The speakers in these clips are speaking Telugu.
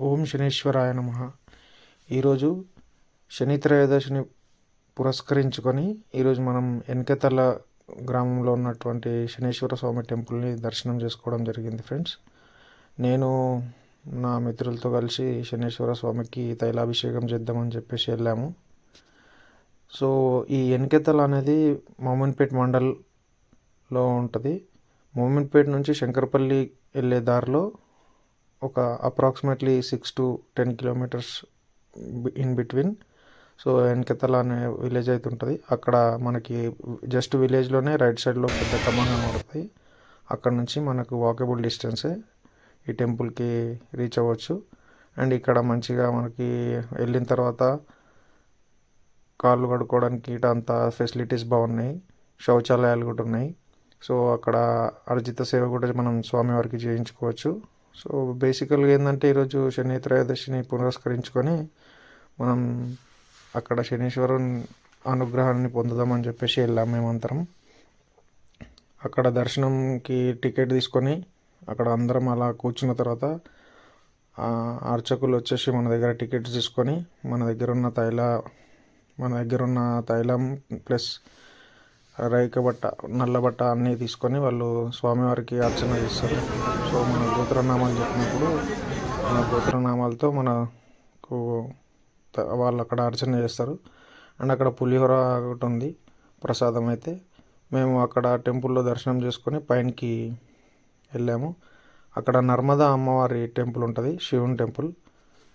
ఓం శనీశ్వరాయ నమః. ఈరోజు శని త్రయోదశిని పురస్కరించుకొని ఈరోజు మనం ఎన్కెతల గ్రామంలో ఉన్నటువంటి శనీశ్వర స్వామి టెంపుల్ని దర్శనం చేసుకోవడం జరిగింది ఫ్రెండ్స్. నేను నా మిత్రులతో కలిసి శనీశ్వర స్వామికి తైలాభిషేకం చేద్దామని చెప్పేసి వెళ్ళాము. సో ఈ ఎన్కెతల అనేది మోమిన్పేట్ మండల్లో ఉంటుంది. మోమిన్పేట్ నుంచి శంకరపల్లి వెళ్ళే దారిలో ఒక approximately 6 to 10 kilometres in between. So ఎన్కెతల అనే విలేజ్ అయితే ఉంటుంది. అక్కడ మనకి జస్ట్ విలేజ్లోనే రైట్ సైడ్లో పెద్ద కమాండ్ ఉంటుంది. అక్కడ నుంచి మనకు వాకబుల్ డిస్టెన్సే ఈ టెంపుల్కి రీచ్ అవ్వచ్చు. అండ్ ఇక్కడ మంచిగా మనకి వెళ్ళిన తర్వాత కాళ్ళు కడుక్కోవడానికి ఇట అంతా ఫెసిలిటీస్ బాగున్నాయి. శౌచాలయాలు కూడా ఉన్నాయి. సో అక్కడ అర్జిత సేవ కూడా మనం స్వామివారికి చేయించుకోవచ్చు. సో బేసికల్గా ఏంటంటే ఈరోజు శని త్రయోదశిని పురస్కరించుకొని మనం అక్కడ శనీశ్వరుని అనుగ్రహాన్ని పొందుదామని చెప్పేసి వెళ్ళాం మేమంతరం. అక్కడ దర్శనంకి టికెట్ తీసుకొని అక్కడ అందరం అలా కూర్చున్న తర్వాత అర్చకులు వచ్చేసి మన దగ్గర టికెట్స్ తీసుకొని మన దగ్గర ఉన్న తైలం ప్లస్ రైక బట్ట, నల్ల బట్ట అన్నీ తీసుకొని వాళ్ళు స్వామివారికి అర్చన చేస్తారు. సో మన గోత్రనామాలు చెప్పినప్పుడు మన గోత్రనామాలతో మనకు వాళ్ళు అక్కడ అర్చన చేస్తారు. అండ్ అక్కడ పులిహోర ఒకటి ఉంది ప్రసాదం. అయితే మేము అక్కడ టెంపుల్లో దర్శనం చేసుకొని పైనకి వెళ్ళాము. అక్కడ నర్మదా అమ్మవారి టెంపుల్ ఉంటుంది, శివుని టెంపుల్.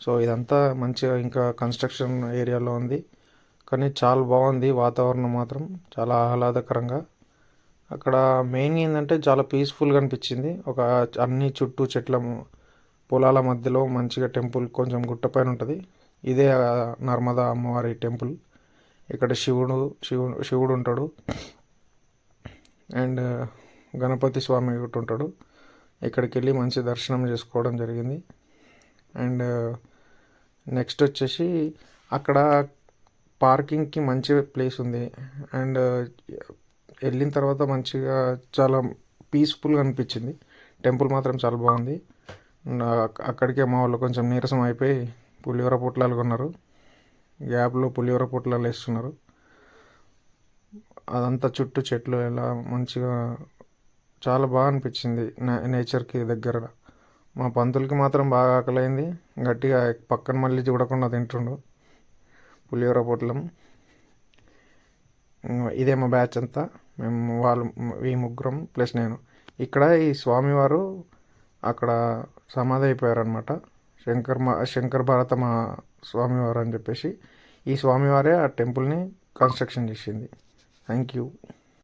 సో ఇదంతా మంచిగా ఇంకా కన్స్ట్రక్షన్ ఏరియాలో ఉంది, కానీ చాలా బాగుంది. వాతావరణం మాత్రం చాలా ఆహ్లాదకరంగా. అక్కడ మెయిన్ ఏంటంటే చాలా పీస్ఫుల్గా అనిపించింది. అన్ని చుట్టూ చెట్ల పొలాల మధ్యలో మంచిగా టెంపుల్ కొంచెం గుట్టపైన ఉంటుంది. ఇదే నర్మదా అమ్మవారి టెంపుల్. ఇక్కడ శివుడు ఉంటాడు. అండ్ గణపతి స్వామి ఒకటి ఉంటాడు. ఇక్కడికి వెళ్ళి మంచి దర్శనం చేసుకోవడం జరిగింది. అండ్ నెక్స్ట్ వచ్చేసి అక్కడ పార్కింగ్కి మంచి ప్లేస్ ఉంది. అండ్ వెళ్ళిన తర్వాత మంచిగా చాలా పీస్ఫుల్గా అనిపించింది. టెంపుల్ మాత్రం చాలా బాగుంది. అక్కడికే మా వాళ్ళు కొంచెం నీరసం అయిపోయి పులిహోర పొట్లాలు కొన్నారు. గ్యాప్లో పులిహోర పొట్లాలు వేస్తున్నారు. అదంతా చుట్టూ చెట్లు ఎలా మంచిగా చాలా బాగా అనిపించింది. నేచర్కి దగ్గర. మా పంతులకి మాత్రం బాగా ఆకలైంది. గట్టిగా పక్కన మళ్ళీ చూడకుండా తింటుండు పులిహోర పొట్లం. ఇదే మా బ్యాచ్ అంతా. ఈ ముగ్గురం ప్లస్ నేను. ఇక్కడ ఈ స్వామివారు అక్కడ సమాధి అయిపోయారనమాట. శంకర్ భారత మా స్వామివారు అని చెప్పేసి ఈ స్వామివారే ఆ టెంపుల్ని కన్స్ట్రక్షన్ చేసింది. Thank you.